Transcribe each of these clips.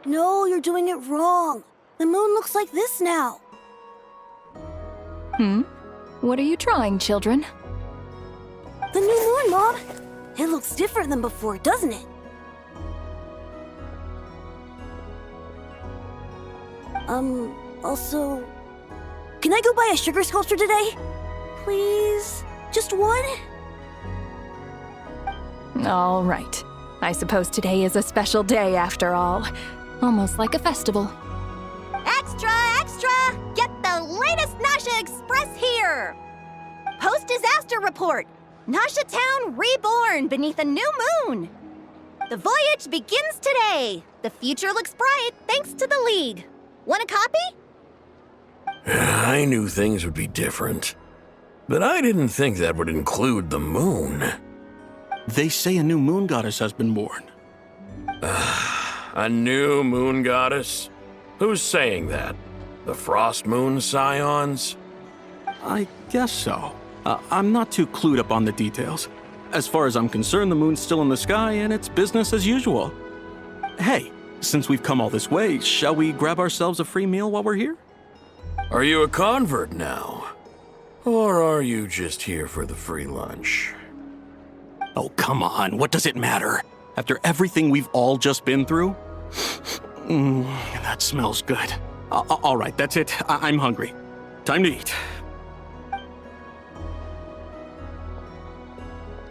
No, you're doing it wrong. The moon looks like this now. What are you trying, children? The new moon, Mom. It looks different than before, doesn't it? Also... Can I go buy a sugar sculpture today? Please? Just one? All right. I suppose today is a special day after all. Almost like a festival. Extra, extra! Get the latest Nasha Express here! Post-disaster report! Nasha Town reborn beneath a new moon! The voyage begins today! The future looks bright thanks to the League. Want a copy? I knew things would be different, but I didn't think that would include the moon. They say a new moon goddess has been born. A new moon goddess? Who's saying that? The Frost Moon Scions? I guess so. I'm not too clued up on the details. As far as I'm concerned, the moon's still in the sky and it's business as usual. Hey, since we've come all this way, shall we grab ourselves a free meal while we're here? Are you a convert now? Or are you just here for the free lunch? Oh, come on. What does it matter? After everything we've all just been through? That smells good. All right, that's it. I'm hungry. Time to eat.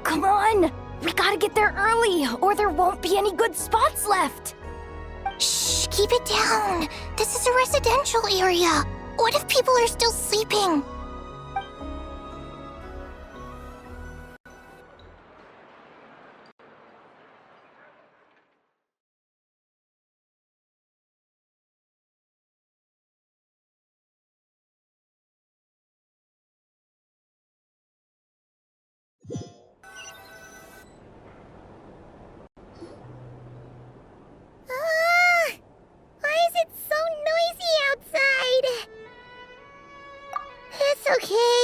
Come on! We gotta get there early, or there won't be any good spots left! Shh, keep it down. This is a residential area. What if people are still sleeping? Why is it so noisy outside? It's okay.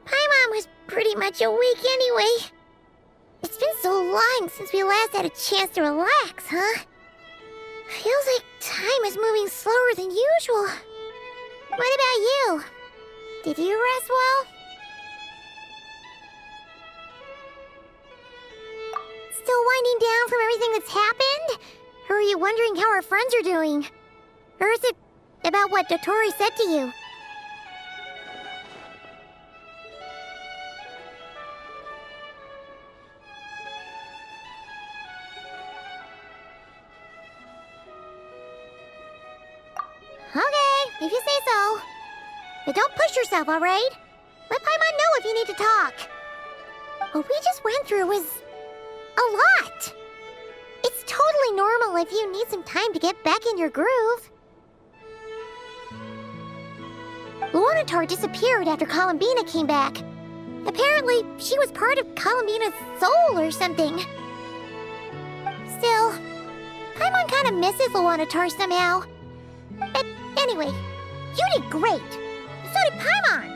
Paimon was pretty much awake anyway. It's been so long since we last had a chance to relax, huh? Feels like time is moving slower than usual. What about you? Did you rest well? Still winding down from everything that's happened? Or are you wondering how our friends are doing? Or is it about what Dotori said to you? Okay, if you say so. But don't push yourself, alright? Let Paimon know if you need to talk. What we just went through was a lot. It's totally normal if you need some time to get back in your groove. Luonatar disappeared after Columbina came back. Apparently, she was part of Columbina's soul or something. Still, Paimon kind of misses Luonatar somehow. But anyway, you did great. So did Paimon.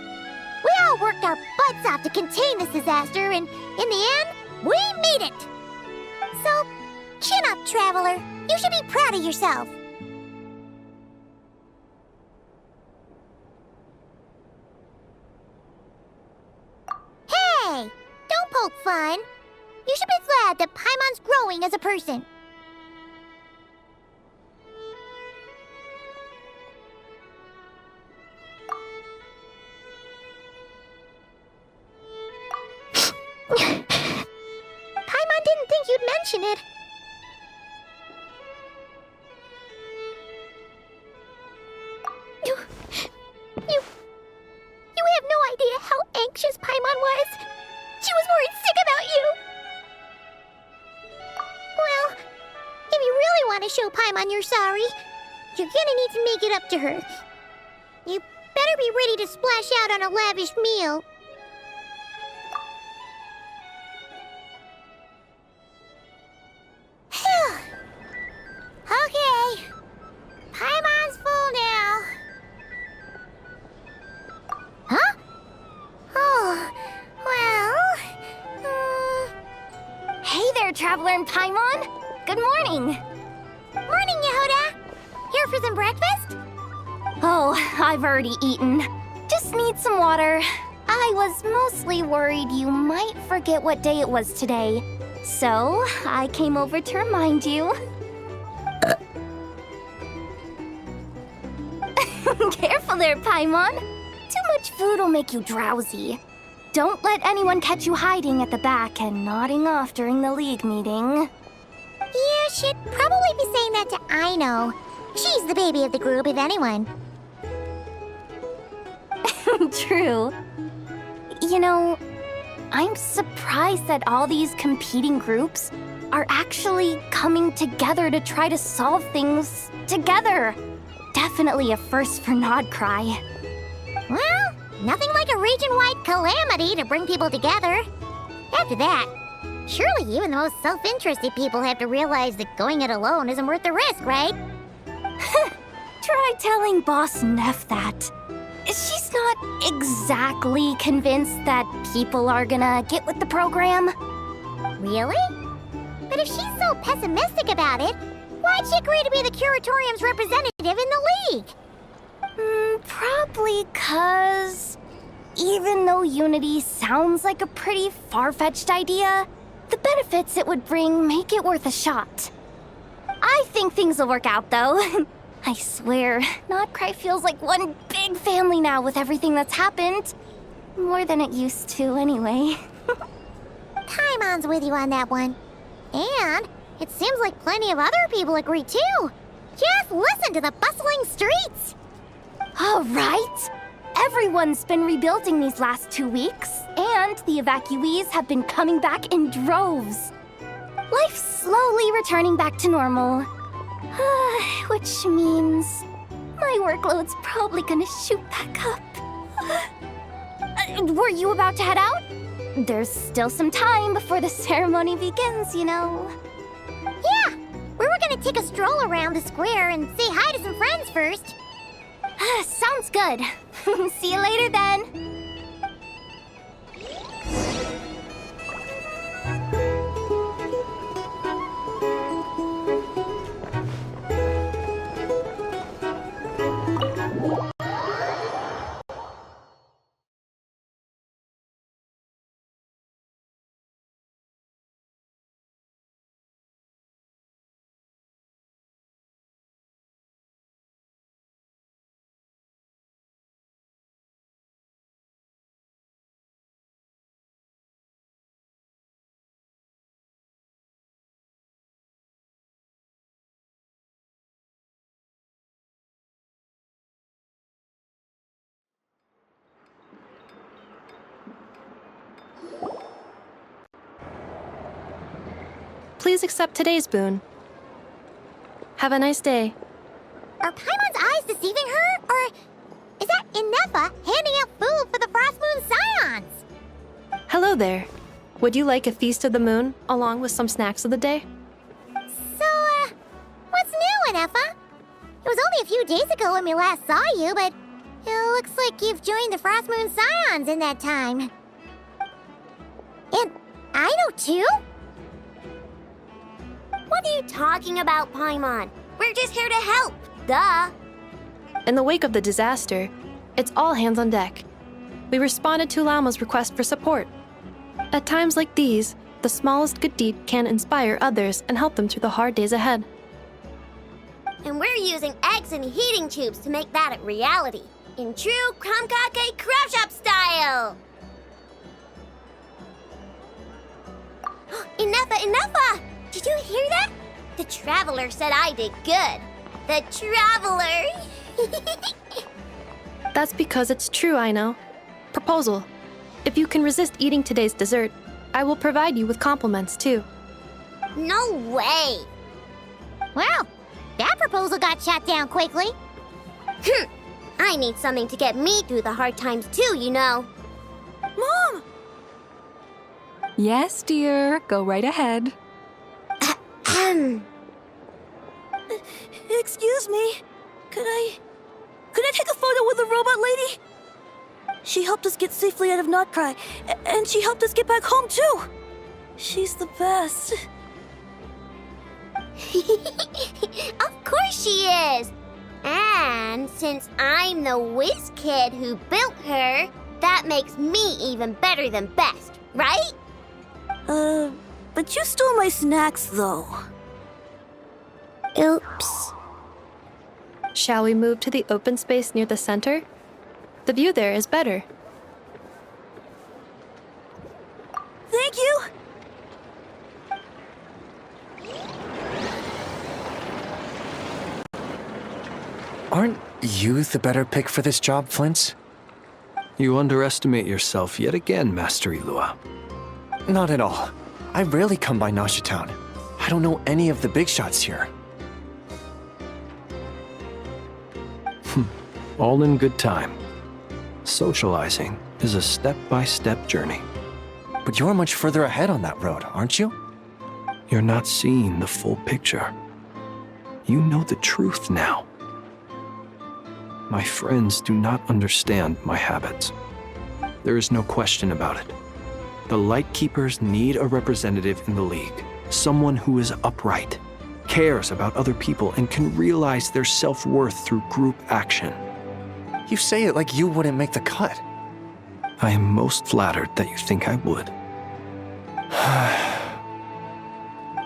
We all worked our butts off to contain this disaster, and in the end, we made it. So, chin up, Traveler. You should be proud of yourself. Hey! Don't poke fun. You should be glad that Paimon's growing as a person. Paimon didn't think you'd mention it. You have no idea how anxious Paimon was. She was worried sick about you. Well, if you really want to show Paimon you're sorry, you're gonna need to make it up to her. You better better be ready to splash out on a lavish meal. Phew. Okay. Paimon's full now. Huh? Oh, well... Hey there, Traveler and Paimon! Good morning! Morning, Yehuda. Here for some breakfast? Oh, I've already eaten. Just need some water. I was mostly worried you might forget what day it was today. So, I came over to remind you. Careful there, Paimon. Too much food will make you drowsy. Don't let anyone catch you hiding at the back and nodding off during the league meeting. You should probably be saying that to Aino. She's the baby of the group, if anyone. True. You know, I'm surprised that all these competing groups are actually coming together to try to solve things together. Definitely a first for Nodcry. Well, nothing like a region-wide calamity to bring people together. After that, surely even the most self-interested people have to realize that going it alone isn't worth the risk, right? Try telling Boss Neff that. She's not exactly convinced that people are gonna get with the program. Really? But if she's so pessimistic about it, why'd she agree to be the Curatorium's representative in the league? Probably 'cause even though Unity sounds like a pretty far-fetched idea, the benefits it would bring make it worth a shot. I think things will work out, though. I swear, Nodcry feels like one big family now with everything that's happened. More than it used to, anyway. Paimon's with you on that one. And it seems like plenty of other people agree, too. Just listen to the bustling streets. All right. Everyone's been rebuilding these last 2 weeks, and the evacuees have been coming back in droves. Life's slowly returning back to normal. Which means my workload's probably gonna shoot back up. Were you about to head out? There's still some time before the ceremony begins, you know. Yeah, we were gonna take a stroll around the square and say hi to some friends first. Sounds good. See you later then. Please accept today's boon. Have a nice day. Are Paimon's eyes deceiving her? Or is that Inefa handing out food for the Frost Moon Scions? Hello there. Would you like a feast of the moon, along with some snacks of the day? So, what's new, Inefa? It was only a few days ago when we last saw you, but it looks like you've joined the Frost Moon Scions in that time. And I know too? What are you talking about, Paimon? We're just here to help. Duh. In the wake of the disaster, it's all hands on deck. We responded to Lama's request for support. At times like these, the smallest good deed can inspire others and help them through the hard days ahead. And we're using eggs and heating tubes to make that a reality. In true Kromkake Craft Shop style! Enough! Did you hear that? The Traveler said I did good. The Traveler! That's because it's true, I know. Proposal. If you can resist eating today's dessert, I will provide you with compliments, too. No way! Well, that proposal got shot down quickly. I'm I need something to get me through the hard times too, you know. Mom! Yes, dear. Go right ahead. Excuse me. Could I take a photo with the robot lady? She helped us get safely out of Notcry, and she helped us get back home too. She's the best. Of course she is! And since I'm the whiz kid who built her, that makes me even better than best, right? But you stole my snacks, though. Oops. Shall we move to the open space near the center? The view there is better. Thank you! Aren't you the better pick for this job, Flint? You underestimate yourself yet again, Master Ilua. Not at all. I rarely come by Nasha Town. I don't know any of the big shots here. All in good time. Socializing is a step-by-step journey. But you're much further ahead on that road, aren't you? You're not seeing the full picture. You know the truth now. My friends do not understand my habits. There is no question about it. The Lightkeepers need a representative in the League. Someone who is upright, cares about other people, and can realize their self-worth through group action. You say it like you wouldn't make the cut. I am most flattered that you think I would.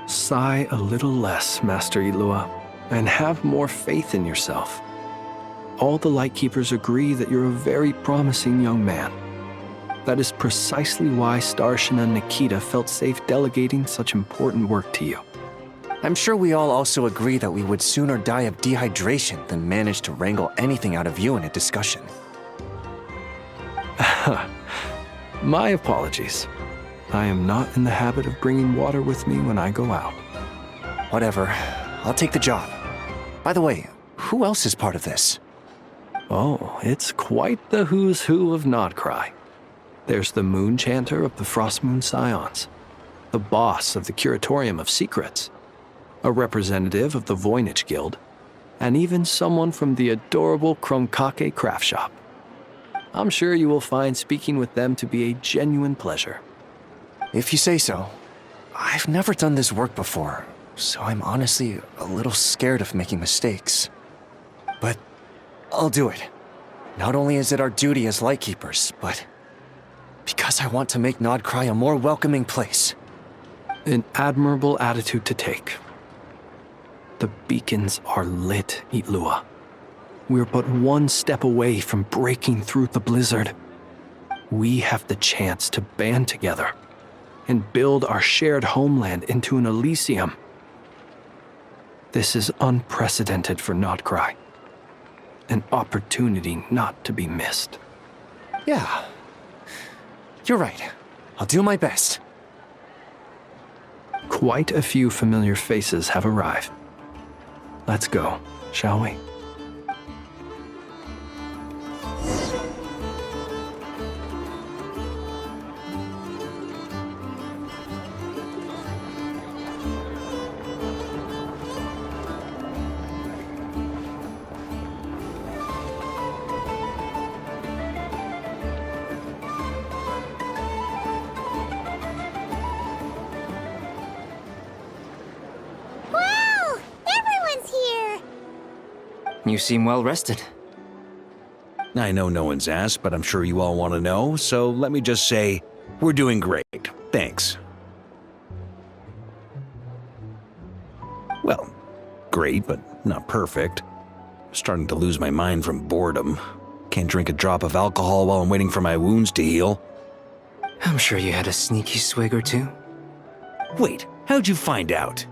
Sigh a little less, Master Ilua, and have more faith in yourself. All the Lightkeepers agree that you're a very promising young man. That is precisely why Starshina and Nikita felt safe delegating such important work to you. I'm sure we all also agree that we would sooner die of dehydration than manage to wrangle anything out of you in a discussion. My apologies. I am not in the habit of bringing water with me when I go out. Whatever. I'll take the job. By the way, who else is part of this? Oh, it's quite the who's who of Notcry. There's the Moon Chanter of the Frostmoon Scions, the boss of the Curatorium of Secrets, a representative of the Voynich Guild, and even someone from the adorable Kromkake craft shop. I'm sure you will find speaking with them to be a genuine pleasure. If you say so. I've never done this work before, so I'm honestly a little scared of making mistakes. But I'll do it. Not only is it our duty as Lightkeepers, but because I want to make Notcry a more welcoming place. An admirable attitude to take. The beacons are lit, Ilua. We're but one step away from breaking through the blizzard. We have the chance to band together and build our shared homeland into an Elysium. This is unprecedented for Notcry. An opportunity not to be missed. Yeah. You're right. I'll do my best. Quite a few familiar faces have arrived. Let's go, shall we? Wow! Everyone's here! You seem well rested. I know no one's asked, but I'm sure you all want to know, so let me just say, we're doing great. Thanks. Well, great, but not perfect. Starting to lose my mind from boredom. Can't drink a drop of alcohol while I'm waiting for my wounds to heal. I'm sure you had a sneaky swig or two. Wait, how'd you find out?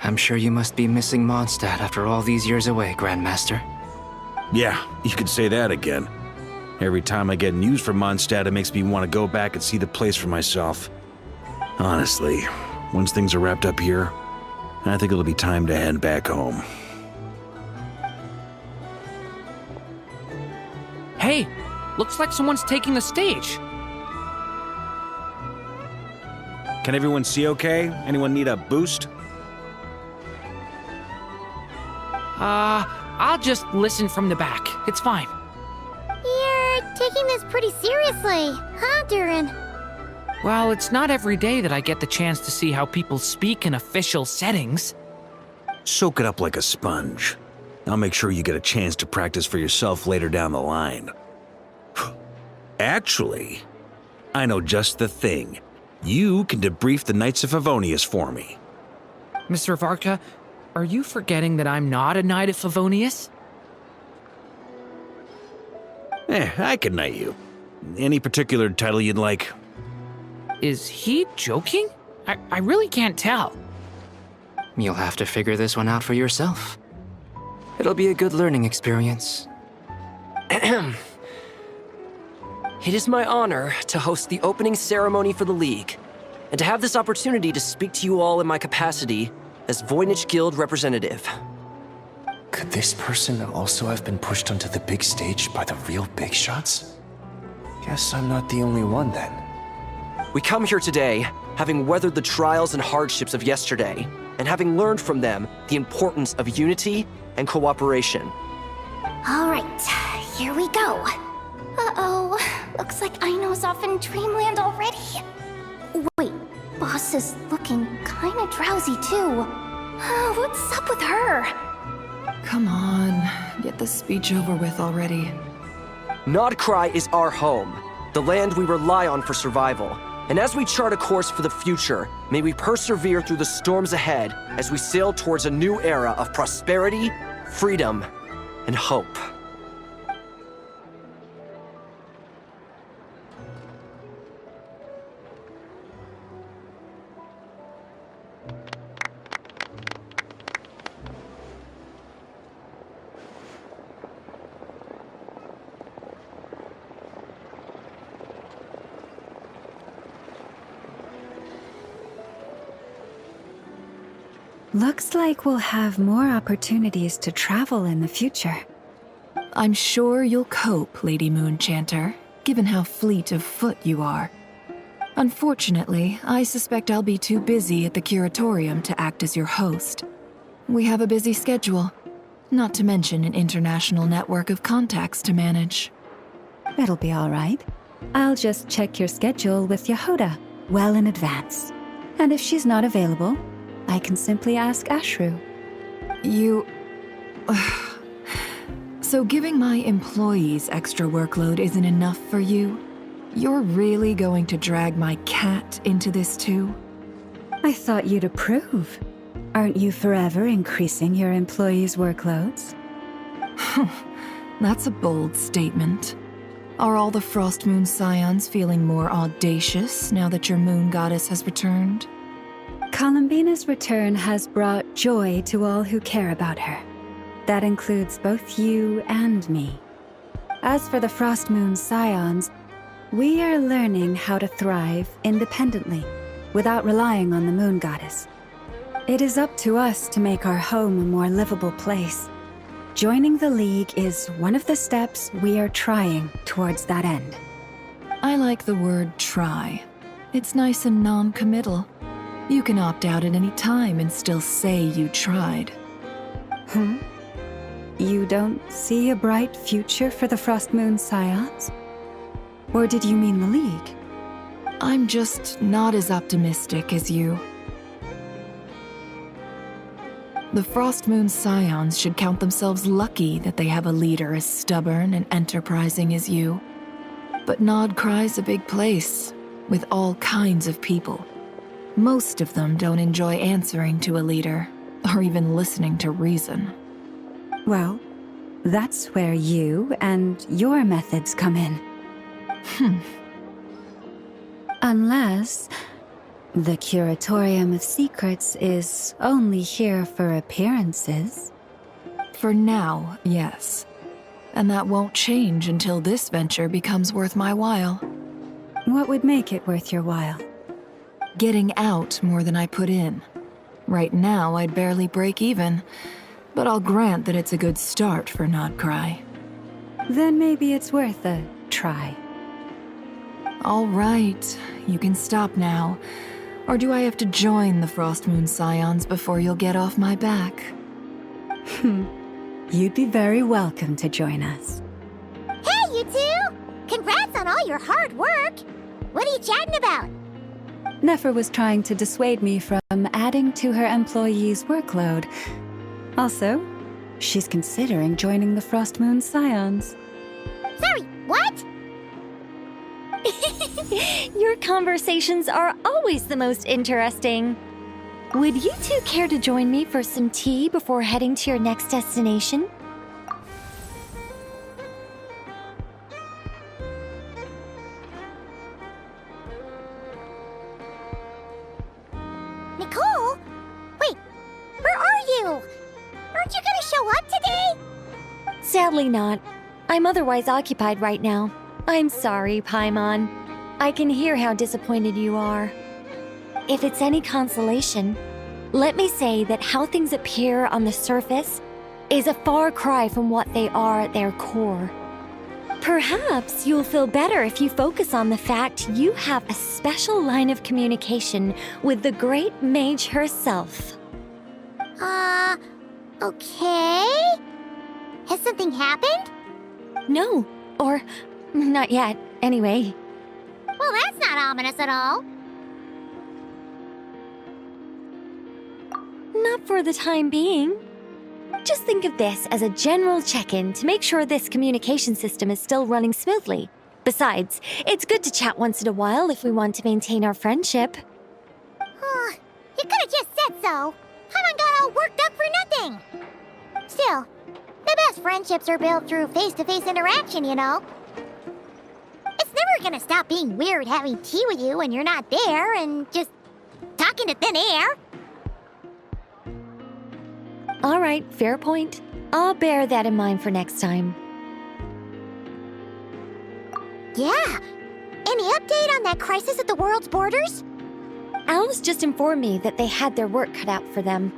I'm sure you must be missing Mondstadt after all these years away, Grandmaster. Yeah, you could say that again. Every time I get news from Mondstadt, it makes me want to go back and see the place for myself. Honestly, once things are wrapped up here, I think it'll be time to head back home. Hey, looks like someone's taking the stage. Can everyone see okay? Anyone need a boost? I'll just listen from the back. It's fine. You're taking this pretty seriously, huh, Durin? Well, it's not every day that I get the chance to see how people speak in official settings. Soak it up like a sponge. I'll make sure you get a chance to practice for yourself later down the line. Actually, I know just the thing. You can debrief the Knights of Favonius for me. Mr. Varka, are you forgetting that I'm not a Knight of Favonius? I can knight you. Any particular title you'd like? Is he joking? I really can't tell. You'll have to figure this one out for yourself. It'll be a good learning experience. It is my honor to host the opening ceremony for the League, and to have this opportunity to speak to you all in my capacity as Voynich Guild representative. Could this person also have been pushed onto the big stage by the real big shots? Guess I'm not the only one then. We come here today, having weathered the trials and hardships of yesterday, and having learned from them the importance of unity and cooperation. All right, here we go. Uh-oh, looks like Aino's off in Dreamland already. Wait, Boss is looking kinda drowsy too. What's up with her? Come on, get the speech over with already. Nodcry is our home, the land we rely on for survival. And as we chart a course for the future, may we persevere through the storms ahead as we sail towards a new era of prosperity, freedom, and hope. Looks like we'll have more opportunities to travel in the future. I'm sure you'll cope, Lady Moonchanter, given how fleet of foot you are. Unfortunately, I suspect I'll be too busy at the curatorium to act as your host. We have a busy schedule, not to mention an international network of contacts to manage. It'll be all right. I'll just check your schedule with Yehoda well in advance. And if she's not available, I can simply ask Ashru. So giving my employees extra workload isn't enough for you? You're really going to drag my cat into this too? I thought you'd approve. Aren't you forever increasing your employees' workloads? That's a bold statement. Are all the Frostmoon Scions feeling more audacious now that your moon goddess has returned? Columbina's return has brought joy to all who care about her. That includes both you and me. As for the Frostmoon Scions, we are learning how to thrive independently, without relying on the moon goddess. It is up to us to make our home a more livable place. Joining the League is one of the steps we are trying towards that end. I like the word try. It's nice and non-committal. You can opt out at any time and still say you tried. You don't see a bright future for the Frostmoon Scions? Or did you mean the League? I'm just not as optimistic as you. The Frostmoon Scions should count themselves lucky that they have a leader as stubborn and enterprising as you. But Nodcry's a big place, with all kinds of people. Most of them don't enjoy answering to a leader, or even listening to reason. Well, that's where you and your methods come in. Unless the Curatorium of Secrets is only here for appearances. For now, yes. And that won't change until this venture becomes worth my while. What would make it worth your while? Getting out more than I put in. Right now, I'd barely break even, but I'll grant that it's a good start for Notcry. Then maybe it's worth a try. All right, you can stop now. Or do I have to join the Frostmoon Scions before you'll get off my back? You'd be very welcome to join us. Hey, you two! Congrats on all your hard work! What are you chatting about? Nefer was trying to dissuade me from adding to her employees' workload. Also, she's considering joining the Frostmoon Scions. Sorry, what? Your conversations are always the most interesting. Would you two care to join me for some tea before heading to your next destination? Nicole? Wait, where are you? Aren't you gonna show up today? Sadly not. I'm otherwise occupied right now. I'm sorry, Paimon. I can hear how disappointed you are. If it's any consolation, let me say that how things appear on the surface is a far cry from what they are at their core. Perhaps you'll feel better if you focus on the fact you have a special line of communication with the great mage herself. Okay? Has something happened? No, or not yet, anyway. Well, that's not ominous at all. Not for the time being. Just think of this as a general check-in to make sure this communication system is still running smoothly. Besides, it's good to chat once in a while if we want to maintain our friendship. You could have just said so. Paimon got all worked up for nothing. Still, the best friendships are built through face-to-face interaction, you know. It's never gonna stop being weird having tea with you when you're not there and just talking to thin air. All right, fair point. I'll bear that in mind for next time. Yeah. Any update on that crisis at the world's borders? Alice just informed me that they had their work cut out for them.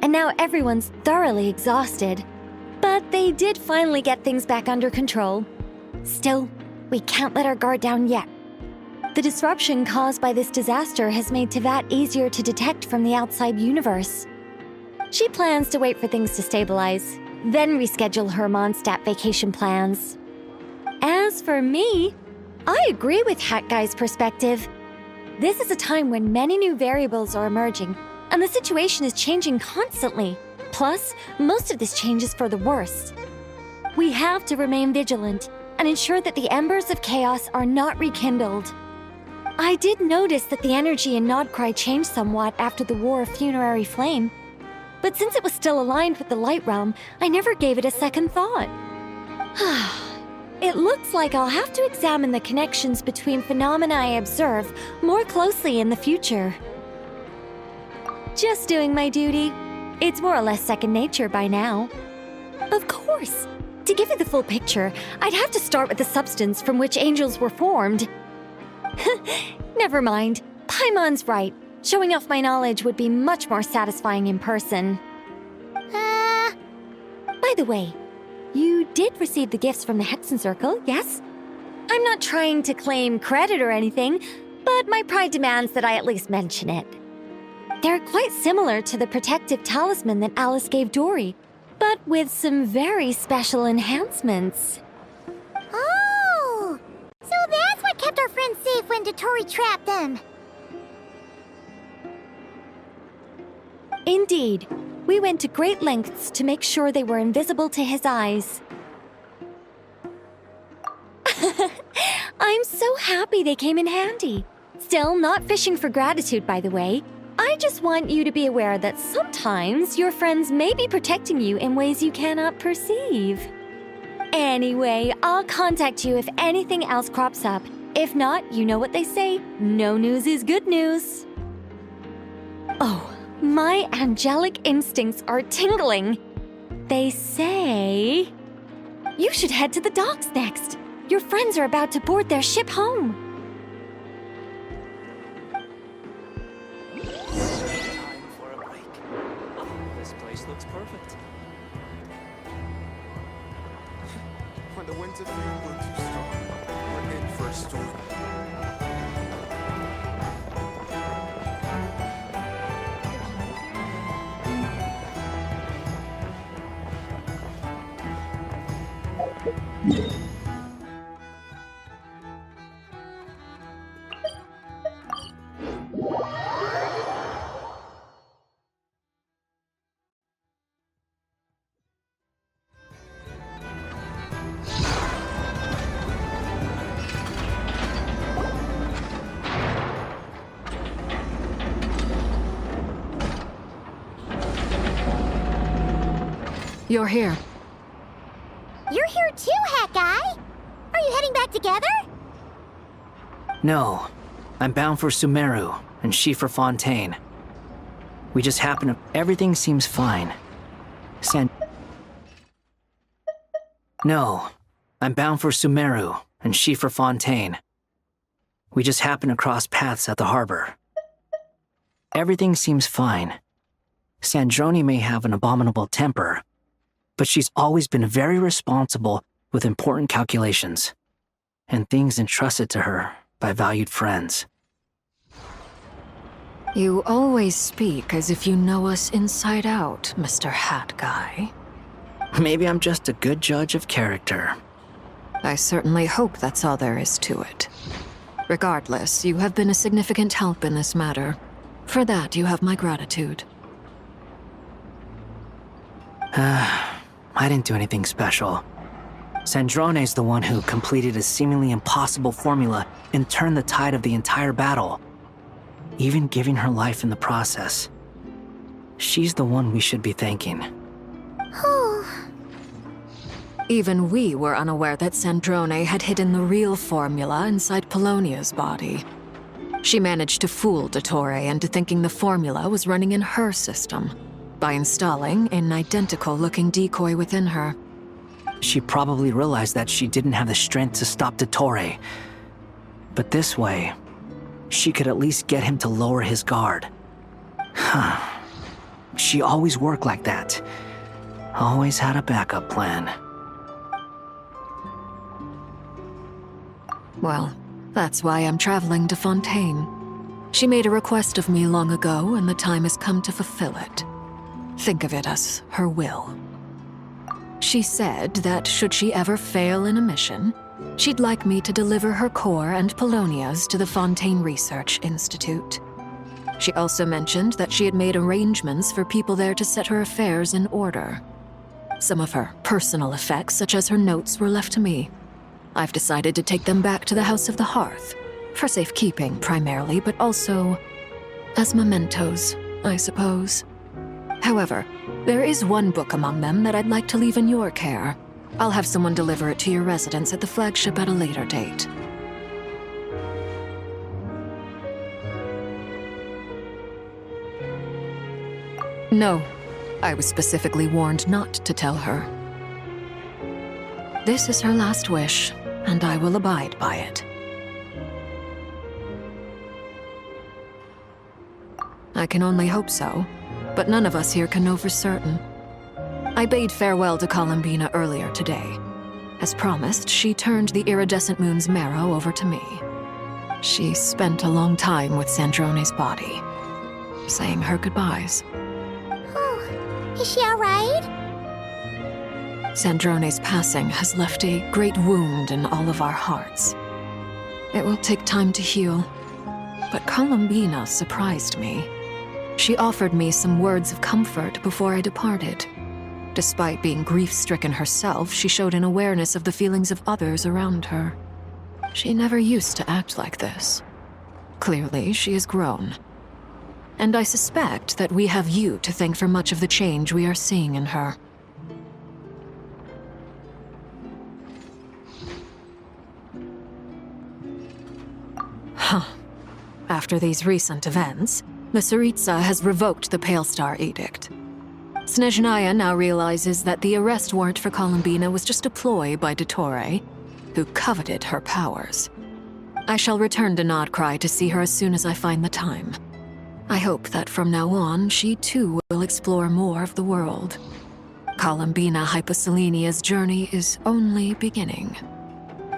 And now everyone's thoroughly exhausted. But they did finally get things back under control. Still, we can't let our guard down yet. The disruption caused by this disaster has made Tevat easier to detect from the outside universe. She plans to wait for things to stabilize, then reschedule her Mondstadt vacation plans. As for me, I agree with Hat Guy's perspective. This is a time when many new variables are emerging, and the situation is changing constantly. Plus, most of this change is for the worse. We have to remain vigilant and ensure that the embers of chaos are not rekindled. I did notice that the energy in Nodcry changed somewhat after the War of Funerary Flame, but since it was still aligned with the Light Realm, I never gave it a second thought. It looks like I'll have to examine the connections between phenomena I observe more closely in the future. Just doing my duty. It's more or less second nature by now. Of course. To give you the full picture, I'd have to start with the substance from which angels were formed. Never mind. Paimon's right. Showing off my knowledge would be much more satisfying in person. By the way, you did receive the gifts from the Hexen Circle, yes? I'm not trying to claim credit or anything, but my pride demands that I at least mention it. They're quite similar to the protective talisman that Alice gave Dory, but with some very special enhancements. Oh! So that's what kept our friends safe when Dotori trapped them. Indeed. We went to great lengths to make sure they were invisible to his eyes. I'm so happy they came in handy. Still, not fishing for gratitude, by the way. I just want you to be aware that sometimes your friends may be protecting you in ways you cannot perceive. Anyway, I'll contact you if anything else crops up. If not, you know what they say, no news is good news. Oh, my angelic instincts are tingling. They say you should head to the docks next. Your friends are about to board their ship home. Time for a break. the winds of fear blow too strong. We're in for a storm. You're here. You're here too, Hat Guy! Are you heading back together? No. I'm bound for Sumeru, and she for Fontaine. We just happen to... Everything seems fine. No. I'm bound for Sumeru, and she for Fontaine. We just happen to cross paths at the harbor. Everything seems fine. Sandrone may have an abominable temper, but she's always been very responsible with important calculations, and things entrusted to her by valued friends. You always speak as if you know us inside out, Mr. Hat Guy. Maybe I'm just a good judge of character. I certainly hope that's all there is to it. Regardless, you have been a significant help in this matter. For that, you have my gratitude. I didn't do anything special. Sandrone's the one who completed a seemingly impossible formula and turned the tide of the entire battle, even giving her life in the process. She's the one we should be thanking. Even we were unaware that Sandrone had hidden the real formula inside Polonia's body. She managed to fool Dottore into thinking the formula was running in her system by installing an identical-looking decoy within her. She probably realized that she didn't have the strength to stop Dottore. But this way, she could at least get him to lower his guard. She always worked like that. Always had a backup plan. Well, that's why I'm traveling to Fontaine. She made a request of me long ago, and the time has come to fulfill it. Think of it as her will. She said that should she ever fail in a mission, she'd like me to deliver her core and Polonia's to the Fontaine Research Institute. She also mentioned that she had made arrangements for people there to set her affairs in order. Some of her personal effects, such as her notes, were left to me. I've decided to take them back to the House of the Hearth, for safekeeping primarily, but also as mementos, I suppose. However, there is one book among them that I'd like to leave in your care. I'll have someone deliver it to your residence at the flagship at a later date. No, I was specifically warned not to tell her. This is her last wish, and I will abide by it. I can only hope so, but none of us here can know for certain. I bade farewell to Columbina earlier today. As promised, she turned the iridescent moon's marrow over to me. She spent a long time with Sandrone's body, saying her goodbyes. Oh, is she all right? Sandrone's passing has left a great wound in all of our hearts. It will take time to heal, but Columbina surprised me. She offered me some words of comfort before I departed. Despite being grief-stricken herself, she showed an awareness of the feelings of others around her. She never used to act like this. Clearly, she has grown. And I suspect that we have you to thank for much of the change we are seeing in her. Huh. After these recent events, the Tsaritsa has revoked the Pale Star Edict. Snezhnaya now realizes that the arrest warrant for Columbina was just a ploy by Dottore, who coveted her powers. I shall return to Nodcry to see her as soon as I find the time. I hope that from now on, she too will explore more of the world. Columbina Hyposelenia's journey is only beginning.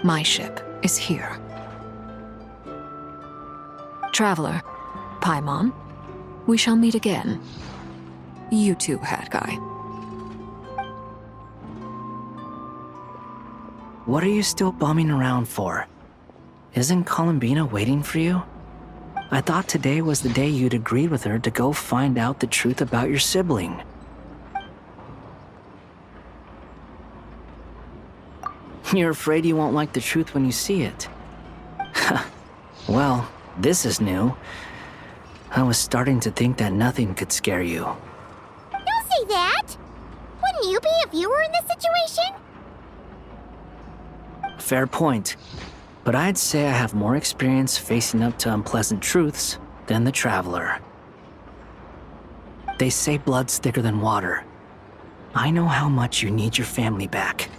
My ship is here. Traveler, Paimon, we shall meet again. You too, Hat Guy. What are you still bumming around for? Isn't Columbina waiting for you? I thought today was the day you'd agreed with her to go find out the truth about your sibling. You're afraid you won't like the truth when you see it. Well, this is new. I was starting to think that nothing could scare you. Don't say that! Wouldn't you be if you were in this situation? Fair point. But I'd say I have more experience facing up to unpleasant truths than the Traveler. They say blood's thicker than water. I know how much you need your family back.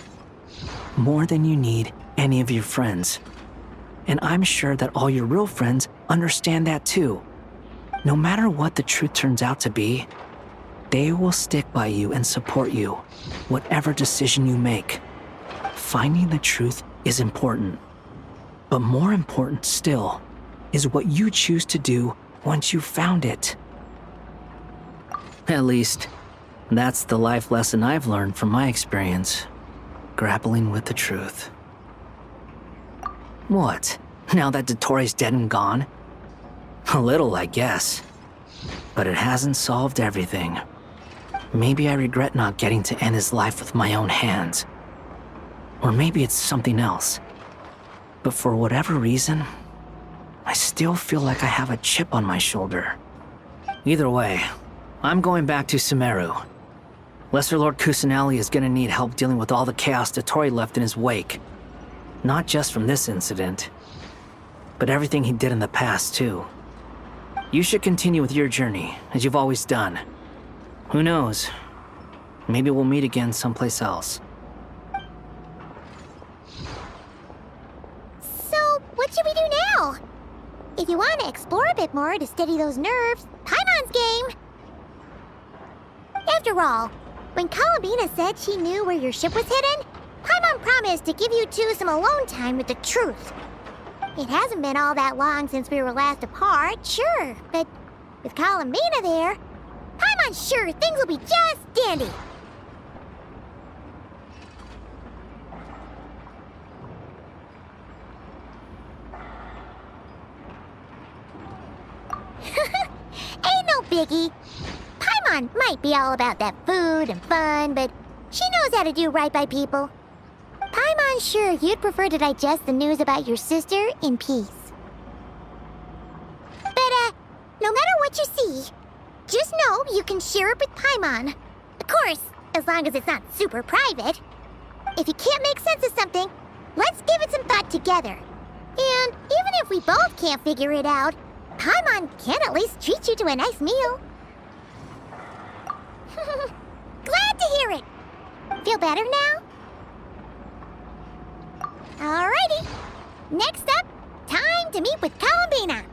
More than you need any of your friends. And I'm sure that all your real friends understand that too. No matter what the truth turns out to be, they will stick by you and support you, whatever decision you make. Finding the truth is important. But more important still is what you choose to do once you've found it. At least, that's the life lesson I've learned from my experience, grappling with the truth. What? Now that Dottoro's dead and gone? A little, I guess. But it hasn't solved everything. Maybe I regret not getting to end his life with my own hands. Or maybe it's something else. But for whatever reason, I still feel like I have a chip on my shoulder. Either way, I'm going back to Sumeru. Lesser Lord Kusanali is gonna need help dealing with all the chaos Dottori left in his wake. Not just from this incident, but everything he did in the past, too. You should continue with your journey, as you've always done. Who knows? Maybe we'll meet again someplace else. So, what should we do now? If you want to explore a bit more to steady those nerves, Paimon's game! After all, when Columbina said she knew where your ship was hidden, Paimon promised to give you two some alone time with the truth. It hasn't been all that long since we were last apart, sure, but with Columbina there, Paimon's sure things will be just dandy. Ain't no biggie. Paimon might be all about that food and fun, but she knows how to do right by people. Paimon's sure you'd prefer to digest the news about your sister in peace. But, no matter what you see, just know you can share it with Paimon. Of course, as long as it's not super private. If you can't make sense of something, let's give it some thought together. And even if we both can't figure it out, Paimon can at least treat you to a nice meal. Glad to hear it. Feel better now? Alrighty. Next up, time to meet with Columbina.